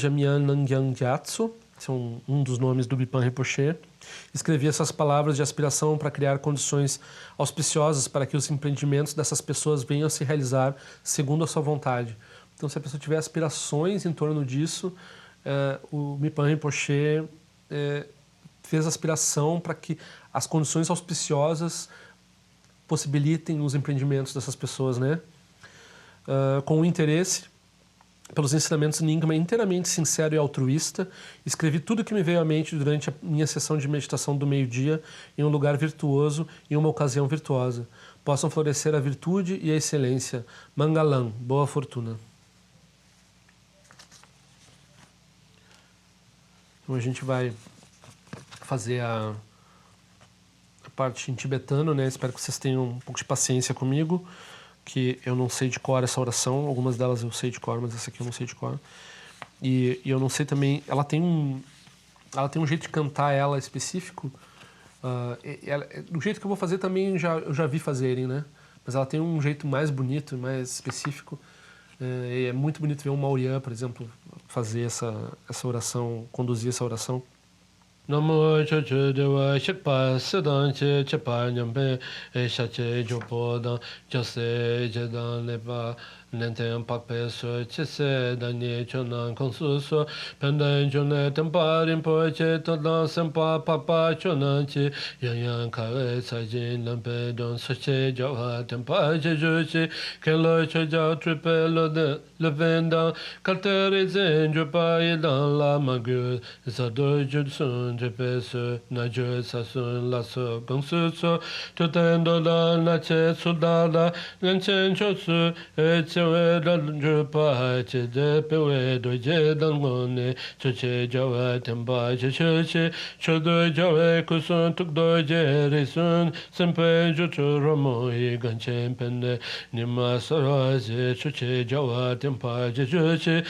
Myanangyang Gyatso, são um dos nomes do Bipan Rinpoche, escrevi essas palavras de aspiração para criar condições auspiciosas para que os empreendimentos dessas pessoas venham a se realizar segundo a sua vontade. Então, se a pessoa tiver aspirações em torno disso, o Bipan Rinpoche fez aspiração para que as condições auspiciosas possibilitem os empreendimentos dessas pessoas, né? Com o interesse pelos ensinamentos Nyingma inteiramente sincero e altruísta, escrevi tudo o que me veio à mente durante a minha sessão de meditação do meio-dia em um lugar virtuoso e em uma ocasião virtuosa. Possam florescer a virtude e a excelência. Mangalam, boa fortuna. Então a gente vai fazer a parte em tibetano, né? Espero que vocês tenham um pouco de paciência comigo, que eu não sei de cor essa oração, algumas delas eu sei de cor, mas essa aqui eu não sei de cor. E eu não sei também, ela tem um jeito de cantar ela específico, do jeito que eu vou fazer também eu já vi fazerem, né? Mas ela tem um jeito mais bonito, mais específico. É muito bonito ver um Mauryan, por exemplo, fazer essa oração, conduzir essa oração. Namo chocho dewa shikpa siddham che chepa nyampe shache jopo dan jose jedan lepa nenten pakpe so chese danye chonan konsu so pendan jone tempa rinpo che todan sempa pakpa chonan chi yang yang kawe sajin lampe don soche jawa tempa che jochi kelo choja tripe lo de le vendan kaltere zen jopa yedan la magyu zado judsun Jepesu na jo sasun laso gongsu so tutendo la na che sudala nanchen chosu chewe dal jupa che de pewe do je dal ngone choche jawa temba che choche chodo jawe kusun tuk do je risun sempe juchu romo i ganchen pende nima sara je choche jawa temba che choche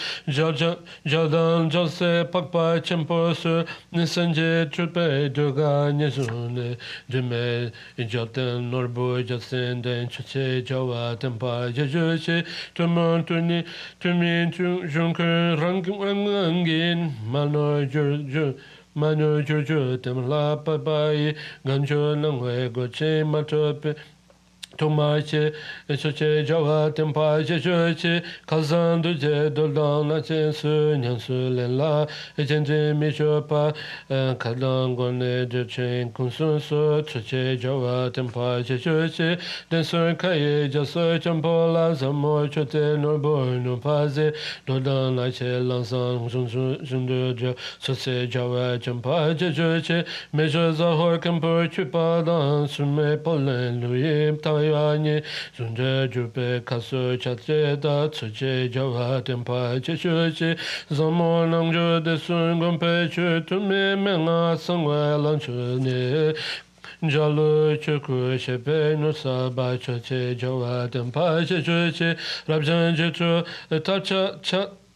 jadan jose pakpa chempo su nisanje chupe duga nyesune jume jaten norbo jasen den choche jawa tempa che choche tumon tuni tumin junke rangin mano jojo tem la papai ganjo nangwe goche matope Tomache, Choche Jawa Tempa Choche, Kazan Duje Doldan Nachen Su Nyan Su Len La, Jenje Michopa, Kadangone Jochen Kunsun Su, Choche Jawa Tempa Choche, Densun Kaye Jaso Champola, Zamo Chote Norbo Nupaze, Doldan Nache Lansan Jundu Choche Jawa Tempa Choche, Mejo Zahor Kampo Chupadan, Sume Polen Louis Taiwani, Sunja Jupe Kasu Chatche Da Tsuche Jawa Tempa Chechuchi, Zamo Nangjo de Sun Gompe Chu Tumi Menga Sangwa Lanchu Ne. Jalu chuku shepe nusa ba choche jawa tempa chechuchi, Rabjan Jitu Tacha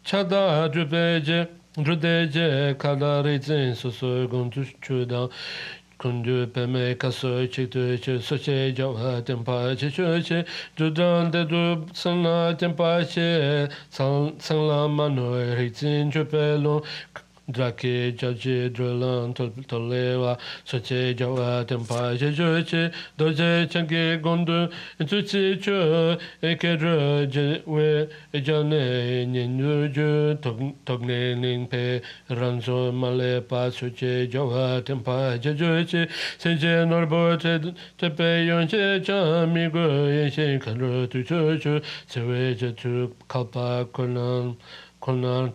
Chada Jubeje, Drudeje Kadarizin Susu Guntu Chudan. Kundu peme kaso chiktu che soche jawa tempa che choche dudan de du sangla tempa che sangla mano rizin chupelo Drake jaji drulan tolewa soche jawa tempa che choche doje change gondu tuchi cho ekedro je we jane nyenu ju togne ning pe ranzo male pa soche jawa tempa che choche seje norbo te pe yonche chami go yeshe kanro tu chocho sewe je tu kalpa konan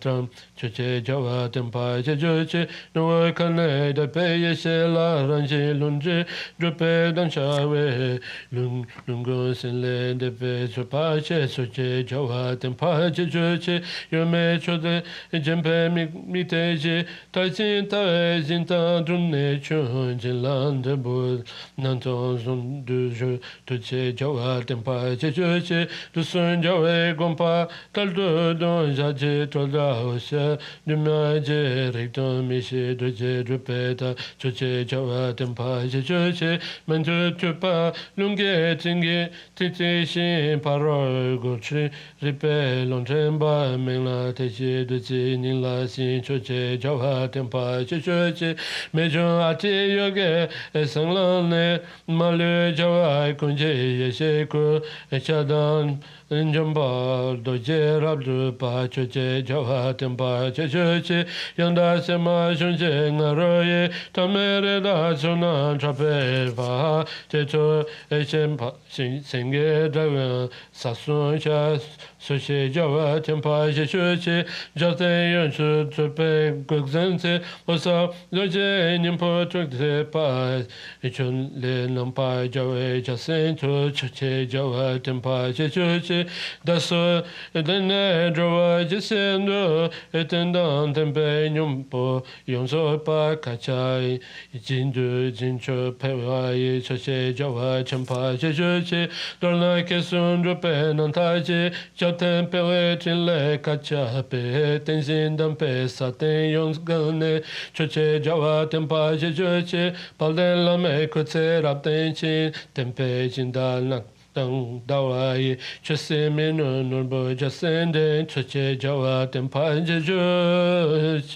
tam choche jawa tempa che choche no kane de pe yeshe la ranji lunje drupe dan shawe lungo sinle de pe chopa che soche jawa tempa che choche yome chode jempe mi teje tajin ta jinta drunne chon jilan de bu nanton zon de je toche jawa tempa che choche du sun jawe gompa tal do don jaje toda osha numaje rikton mishi doje drupeta choche jawa tempa che choche manjo chupa lunge tinge titi shin paro gochi ripe longchemba mengla teche doje nila sin choche jawa tempa che choche mejo ati yoge sanglane malu jawa kunje yeshe ko chadan Njamba doje rabdu pa choche jawa tempa che choche yanda sema shunje ngaroye tamere da chona trape va che cho echen pa singye dawa sasun cha soche jawa tempa che choche jate yonchu trape gokzense osa doje nimpo chokde pa echon le nampa jawa jasen choche jawa tempa che choche daso dene drowa jisendo etendan tempe nyumpo yonso pa kachai jindu jincho pewai choche jawa champa che choche dorna kesun drupe nantaje chaten pewe chinle kachape tenzin dampe saten yonsgane choche jawa tempa che choche palden lame kutse rapten chin tempe jindal nak Dang dawai chase meno norbo jasende choche jawa tempa jejoche.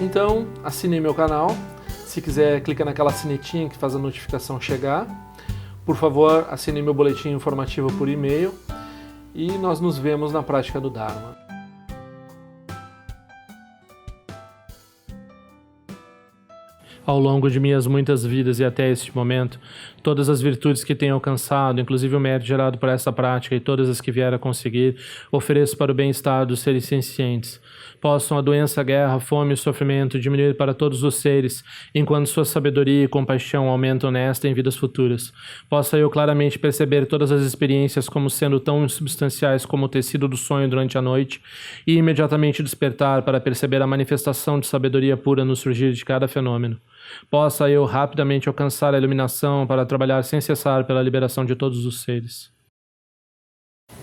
Então, assine meu canal. Se quiser, clica naquela sinetinha que faz a notificação chegar. Por favor, assine meu boletim informativo por e-mail. E nós nos vemos na prática do Dharma. ao longo de minhas muitas vidas e até este momento, todas as virtudes que tenho alcançado, inclusive o mérito gerado por essa prática e todas as que vier a conseguir, ofereço para o bem-estar dos seres sencientes. Possam a doença, a guerra, a fome e o sofrimento diminuir para todos os seres, enquanto sua sabedoria e compaixão aumentam nesta e em vidas futuras. Possa eu claramente perceber todas as experiências como sendo tão insubstanciais como o tecido do sonho durante a noite e imediatamente despertar para perceber a manifestação de sabedoria pura no surgir de cada fenômeno. Possa eu rapidamente alcançar a iluminação para trabalhar sem cessar pela liberação de todos os seres.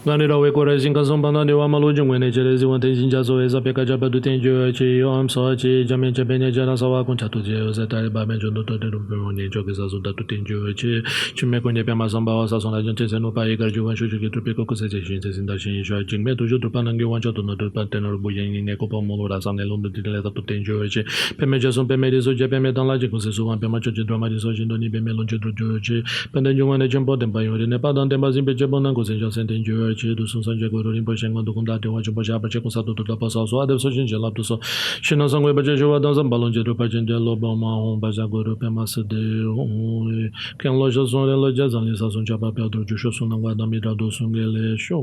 Ganira we kore jinga zomba na dewa malu jingwe ne chere ziwan te jinja so esa peka jaba du ten jo chi om so chi jamen che benye jana sawa kun chatu je o zeta ba men jo no to de ru ne jo ke sa so da tu ten jo chi chume ko ne pe ma zomba o sa so na jon che se no pa e gar jo wan shu ju ke tu pe ko se je shin se sin da shin shu jing me tu ju tu pa nang wan cho tu no tu pa ten ru bu yin ne ko pa mo ra sa ne lon de le da tu ten jo chi pe me je son pe me de so je pe me dan la ji ko se so wan pe ma cho je dra ma de so jin do ni pe me lon je jo chi pe den jo wan ne jom bo den ba yo ne pa dan den ba zin pe je bon nang ko se jo sen ten jo chi du sun san je go ro rin po shen gon du kun da de wa jo bo ja ba che ko sa du du da pa sa so ade so jin je la du so shin na sang we ba je jo wa dan zan ba lon je du pa jin de lo ba ma hon ba ja go ro pe ma se de ken lo jo son le lo ja zan li sa son ja pa pe du ju sho sun na wa da mi da do sun ge le sho